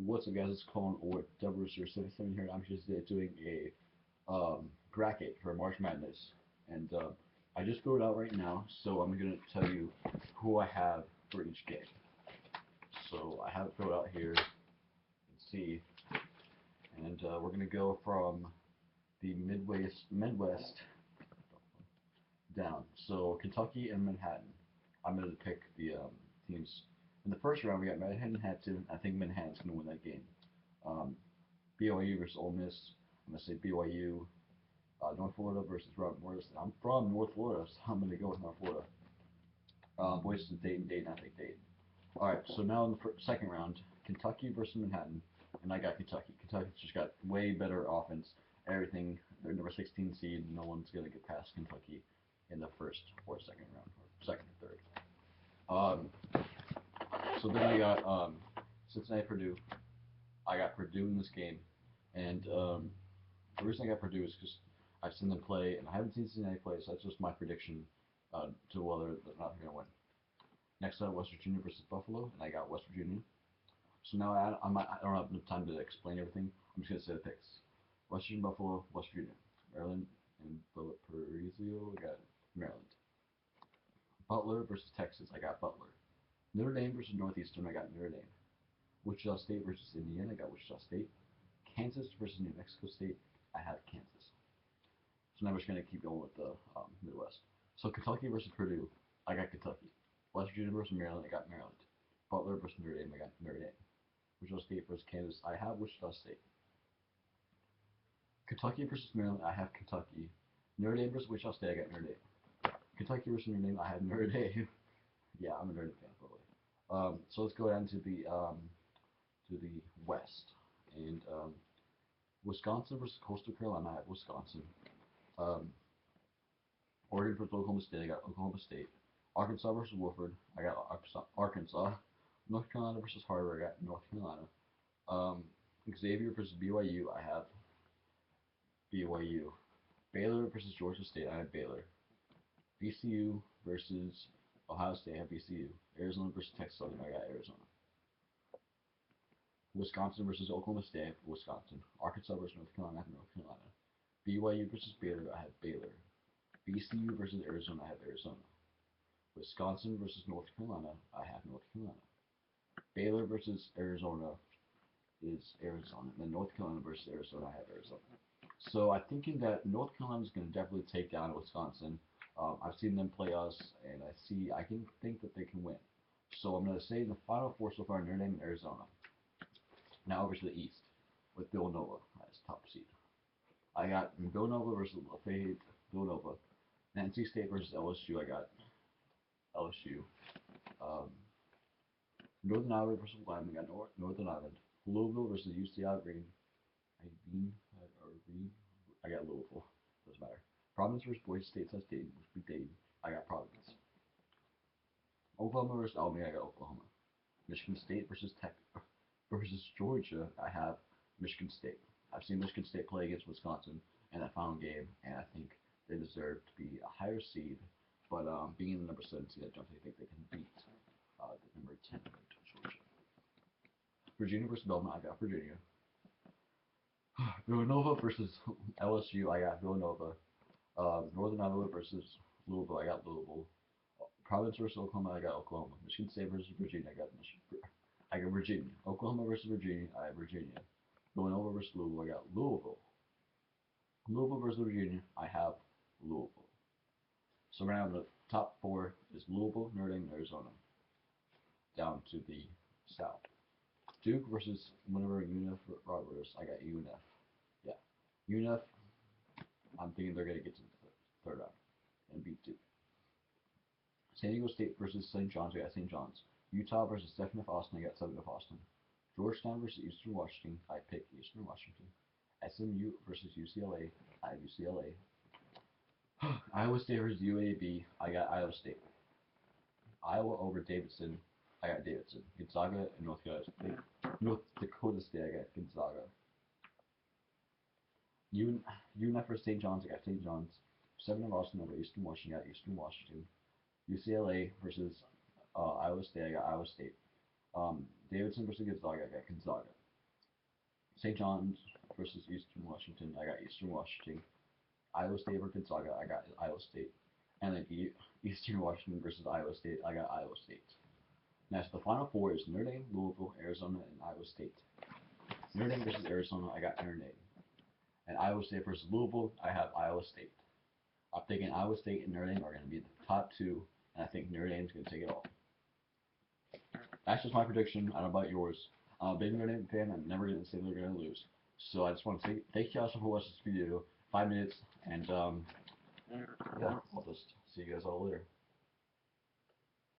What's up, guys? It's Colin or Rooster77 here. I'm just doing a bracket for March Madness, and I just filled it out right now. So I'm gonna tell you who I have for each game. So I have it filled out here. You can see, and we're gonna go from the Midwest down. So Kentucky and Manhattan. I'm gonna pick the teams. In the first round, we got Manhattan. I think Manhattan's gonna win that game. Um, BYU versus Ole Miss. I'm gonna say BYU. North Florida versus Robert Morris. I'm from North Florida, so I'm gonna go with North Florida. Boise State, Dayton. I think Dayton. All right, so now in the second round, Kentucky versus Manhattan, and I got Kentucky. Kentucky's just got way better offense. Everything. They're number 16 seed. No one's gonna get past Kentucky in the first or second round, or second or third. So then I got Cincinnati, Purdue. I got Purdue in this game, and the reason I got Purdue is because I've seen them play, and I haven't seen Cincinnati play, so that's just my prediction to whether they're not going to win. Next up, West Virginia versus Buffalo, and I got West Virginia. So now I don't have enough time to explain everything. I'm just going to say the picks. West Virginia, Buffalo, West Virginia. Maryland and Valparaiso, I got Maryland. Butler versus Texas, I got Butler. Notre Dame versus Northeastern, I got Notre Dame. Wichita State versus Indiana, I got Wichita State. Kansas versus New Mexico State, I have Kansas. So now we're just going to keep going with the Midwest. So Kentucky versus Purdue, I got Kentucky. West Virginia versus Maryland, I got Maryland. Butler versus Notre Dame, I got Notre Dame. Wichita State versus Kansas, I have Wichita State. Kentucky versus Maryland, I have Kentucky. Notre Dame versus Wichita State, I got Notre Dame. Kentucky versus Notre Dame, I have Notre Dame. Yeah, I'm a Notre Dame fan, by the way. So let's go down to the West, and Wisconsin versus Coastal Carolina, I have Wisconsin. Um, Oregon versus Oklahoma State, I got Oklahoma State. Arkansas versus Wofford, I got Arkansas. North Carolina versus Harvard, I got North Carolina. Um, Xavier versus BYU, I have BYU. Baylor versus Georgia State, I have Baylor. VCU versus Ohio State, I have VCU. Arizona versus Texas Southern, I got Arizona. Wisconsin versus Oklahoma State, I have Wisconsin. Arkansas versus North Carolina, I have North Carolina. BYU versus Baylor, I have Baylor. VCU versus Arizona, I have Arizona. Wisconsin versus North Carolina, I have North Carolina. Baylor versus Arizona is Arizona. And then North Carolina versus Arizona, I have Arizona. So I'm thinking that North Carolina is going to definitely take down Wisconsin. I've seen them play us, and I can think that they can win. So I'm going to say the final four so far: Notre Dame and Arizona. Now over to the East with Villanova as top seed. I got Villanova versus Lafayette Villanova. NC State versus LSU. I got LSU. Um, Northern Ireland versus Wyoming. I got Northern Ireland. Louisville versus UCI Green. Or Green. I got Louisville. Doesn't matter. Providence versus Boise State. That's Dayton. Which would be Dayton. I got Providence. Oklahoma versus Albany. I got Oklahoma. Michigan State versus Tech versus Georgia. I have Michigan State. I've seen Michigan State play against Wisconsin in that final game, and I think they deserve to be a higher seed. But being the number 7 seed, I don't think they can beat the number 10 Georgia. Virginia versus Belmont, I got Virginia. Villanova versus LSU, I got Villanova. Northern Iowa versus Louisville, I got Louisville. Providence versus Oklahoma, I got Oklahoma. Michigan State versus Virginia, I got Virginia. Oklahoma versus Virginia, I have Virginia. Villanova versus Louisville, I got Louisville. Louisville versus Virginia, I have Louisville. So right now the top 4 is Louisville, Notre Dame, Arizona. Down to the south. Duke versus whenever UNF Roberts, I got UNF. Yeah. UNF, I'm thinking they're going to get to the third round and beat Duke. San Diego State versus St. John's, I got St. John's. Utah versus Stephen F. Austin, I got Stephen F. Austin. Georgetown versus Eastern Washington, I pick Eastern Washington. SMU versus UCLA, I have UCLA. Iowa State versus UAB, I got Iowa State. Iowa over Davidson, I got Davidson. Gonzaga and North Dakota State, I got Gonzaga. UNF versus St. John's, I got St. John's. Stephen F. Austin over Eastern Washington, I got Eastern Washington. UCLA versus Iowa State, I got Iowa State. Davidson versus Gonzaga, I got Gonzaga. St. John's versus Eastern Washington. I got Eastern Washington. Iowa State versus Gonzaga. I got Iowa State. And then Eastern Washington versus Iowa State. I got Iowa State. Next, the final four is Notre Dame, Louisville, Arizona, and Iowa State. Notre Dame versus Arizona. I got Notre Dame. And Iowa State versus Louisville. I have Iowa State. I'm thinking Iowa State and Notre Dame are going to be the top two, and I think Notre Dame's going to take it all. That's just my prediction. I don't know about yours. I'm a big Notre Dame fan. I'm never going to say they're going to lose. So I just want to say thank you guys for watching this video. 5 minutes, and yeah, I'll just see you guys all later.